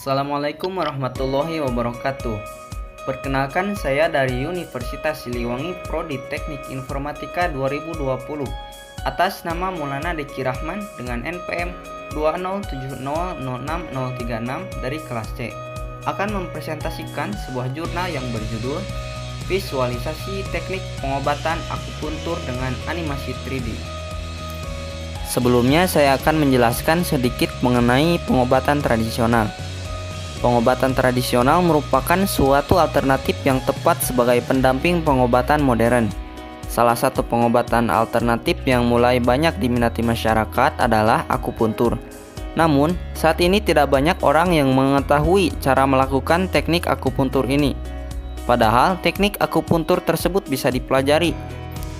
Assalamualaikum warahmatullahi wabarakatuh. Perkenalkan, saya dari Universitas Siliwangi Prodi Teknik Informatika 2020 atas nama Maulana Deki Rahman dengan NPM 207006036 dari kelas C akan mempresentasikan sebuah jurnal yang berjudul Visualisasi Teknik Pengobatan Akupuntur dengan Animasi 3D. Sebelumnya saya akan menjelaskan sedikit mengenai pengobatan tradisional. Pengobatan tradisional merupakan suatu alternatif yang tepat sebagai pendamping pengobatan modern. Salah satu pengobatan alternatif yang mulai banyak diminati masyarakat adalah akupuntur. Namun, saat ini tidak banyak orang yang mengetahui cara melakukan teknik akupuntur ini. Padahal, teknik akupuntur tersebut bisa dipelajari.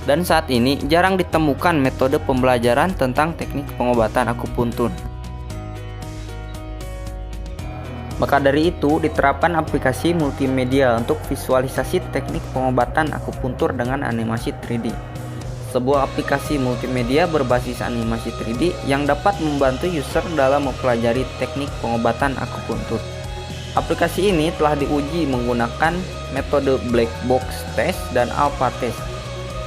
Dan saat ini jarang ditemukan metode pembelajaran tentang teknik pengobatan akupuntur. Maka dari itu diterapkan aplikasi multimedia untuk visualisasi teknik pengobatan akupuntur dengan animasi 3D. Sebuah aplikasi multimedia berbasis animasi 3D yang dapat membantu user dalam mempelajari teknik pengobatan akupuntur. Aplikasi ini telah diuji menggunakan metode black box test dan alpha test.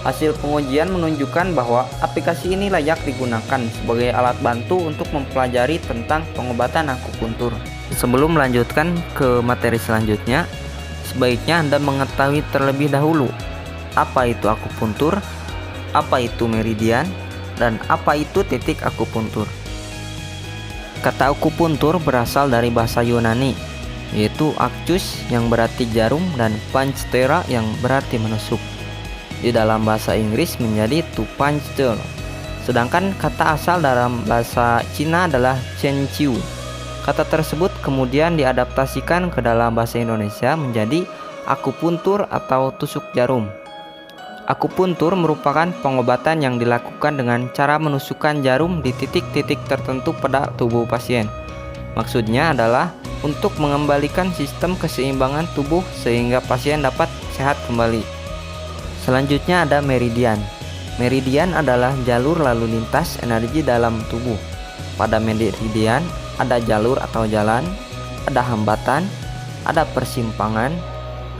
Hasil pengujian menunjukkan bahwa aplikasi ini layak digunakan sebagai alat bantu untuk mempelajari tentang pengobatan akupuntur. Sebelum melanjutkan ke materi selanjutnya, sebaiknya Anda mengetahui terlebih dahulu apa itu akupuntur, apa itu meridian, dan apa itu titik akupuntur. Kata akupuntur berasal dari bahasa Yunani, yaitu acus yang berarti jarum dan panchtera yang berarti menusuk. Di dalam bahasa Inggris menjadi to punch the. Sedangkan kata asal dalam bahasa Cina adalah chen chiu. Kata tersebut kemudian diadaptasikan ke dalam bahasa Indonesia menjadi akupuntur atau tusuk jarum. Akupuntur merupakan pengobatan yang dilakukan dengan cara menusukkan jarum di titik-titik tertentu pada tubuh pasien. Maksudnya adalah untuk mengembalikan sistem keseimbangan tubuh sehingga pasien dapat sehat kembali. Selanjutnya ada meridian. Meridian adalah jalur lalu lintas energi dalam tubuh. Pada meridian ada jalur atau jalan, ada hambatan, ada persimpangan,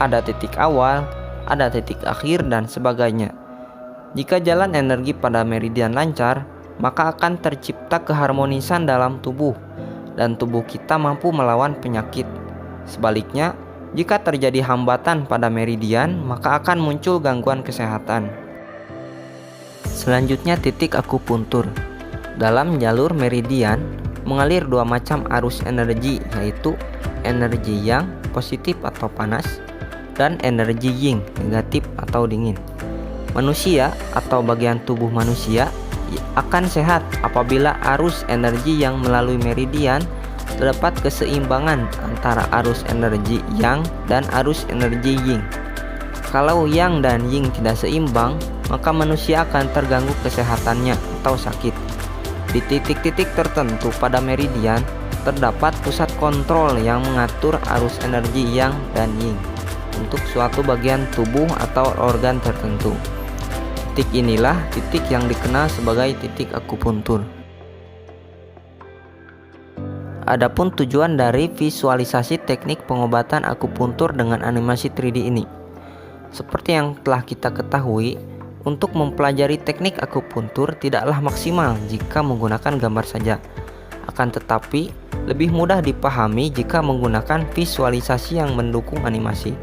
ada titik awal, ada titik akhir, dan sebagainya. Jika jalan energi pada meridian lancar, maka akan tercipta keharmonisan dalam tubuh, dan tubuh kita mampu melawan penyakit. Sebaliknya, jika terjadi hambatan pada meridian, maka akan muncul gangguan kesehatan. Selanjutnya titik akupuntur. Dalam jalur meridian mengalir dua macam arus energi, yaitu energi yang positif atau panas dan energi yin negatif atau dingin. Manusia atau bagian tubuh manusia akan sehat apabila arus energi yang melalui meridian terdapat keseimbangan antara arus energi yang dan arus energi yin. Kalau yang dan yin tidak seimbang, maka manusia akan terganggu kesehatannya atau sakit. Di titik-titik tertentu pada meridian terdapat pusat kontrol yang mengatur arus energi yang dan yin untuk suatu bagian tubuh atau organ tertentu. Titik inilah titik yang dikenal sebagai titik akupuntur. Adapun tujuan dari visualisasi teknik pengobatan akupuntur dengan animasi 3D ini, seperti yang telah kita ketahui, untuk mempelajari teknik akupuntur tidaklah maksimal jika menggunakan gambar saja. Akan tetapi, lebih mudah dipahami jika menggunakan visualisasi yang mendukung animasi.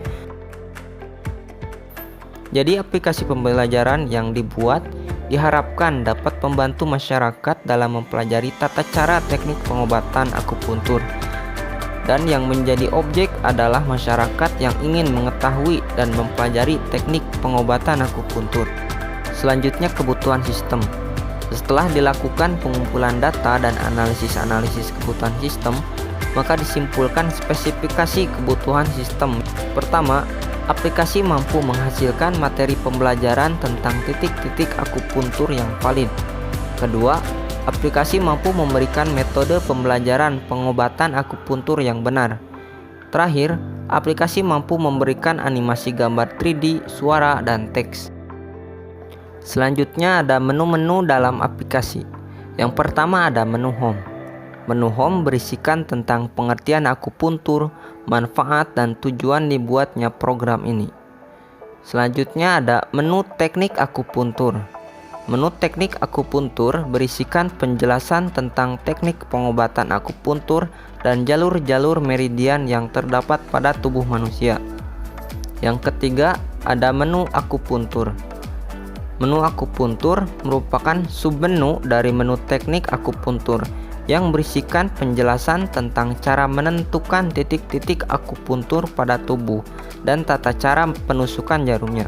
Jadi aplikasi pembelajaran yang dibuat diharapkan dapat membantu masyarakat dalam mempelajari tata cara teknik pengobatan akupuntur. Dan yang menjadi objek adalah masyarakat yang ingin mengetahui dan mempelajari teknik pengobatan akupuntur. Selanjutnya kebutuhan sistem. Setelah dilakukan pengumpulan data dan analisis kebutuhan sistem, maka disimpulkan spesifikasi kebutuhan sistem. Pertama, aplikasi mampu menghasilkan materi pembelajaran tentang titik-titik akupuntur yang valid. Kedua, aplikasi mampu memberikan metode pembelajaran pengobatan akupuntur yang benar. Terakhir, aplikasi mampu memberikan animasi gambar 3D, suara, dan teks. Selanjutnya ada menu-menu dalam aplikasi. Yang pertama ada menu home. Menu Home berisikan tentang pengertian akupuntur, manfaat dan tujuan dibuatnya program ini. Selanjutnya ada menu teknik akupuntur. Menu teknik akupuntur berisikan penjelasan tentang teknik pengobatan akupuntur dan jalur-jalur meridian yang terdapat pada tubuh manusia. Yang ketiga ada menu akupuntur. Menu akupuntur merupakan submenu dari menu teknik akupuntur yang berisikan penjelasan tentang cara menentukan titik-titik akupuntur pada tubuh dan tata cara penusukan jarumnya.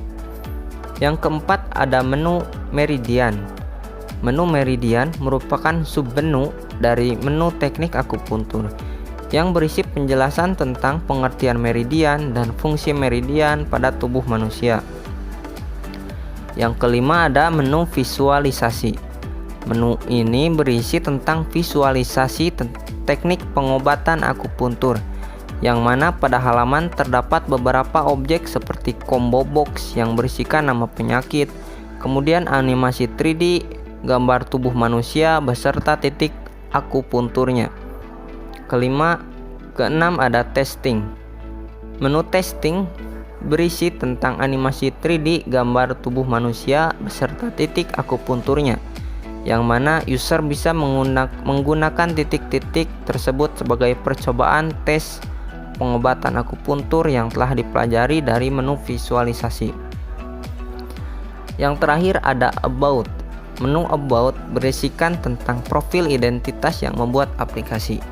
Yang keempat ada menu meridian. Menu meridian merupakan submenu dari menu teknik akupuntur yang berisi penjelasan tentang pengertian meridian dan fungsi meridian pada tubuh manusia. Yang kelima ada menu visualisasi. Menu ini berisi tentang visualisasi teknik pengobatan akupuntur, yang mana pada halaman terdapat beberapa objek seperti combo box yang berisikan nama penyakit, kemudian animasi 3D, gambar tubuh manusia beserta titik akupunturnya. Keenam ada testing. Menu testing berisi tentang animasi 3D gambar tubuh manusia beserta titik akupunturnya, yang mana user bisa menggunakan titik-titik tersebut sebagai percobaan tes pengobatan akupuntur yang telah dipelajari dari menu visualisasi. Yang terakhir ada About. Menu About berisikan tentang profil identitas yang membuat aplikasi.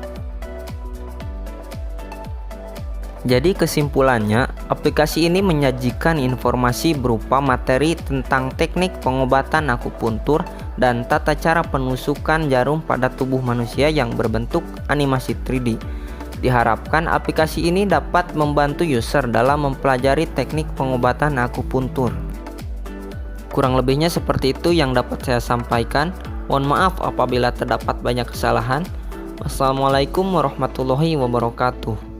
Jadi kesimpulannya, aplikasi ini menyajikan informasi berupa materi tentang teknik pengobatan akupuntur dan tata cara penusukan jarum pada tubuh manusia yang berbentuk animasi 3D. Diharapkan aplikasi ini dapat membantu user dalam mempelajari teknik pengobatan akupuntur. Kurang lebihnya seperti itu yang dapat saya sampaikan. Mohon maaf apabila terdapat banyak kesalahan. Wassalamualaikum warahmatullahi wabarakatuh.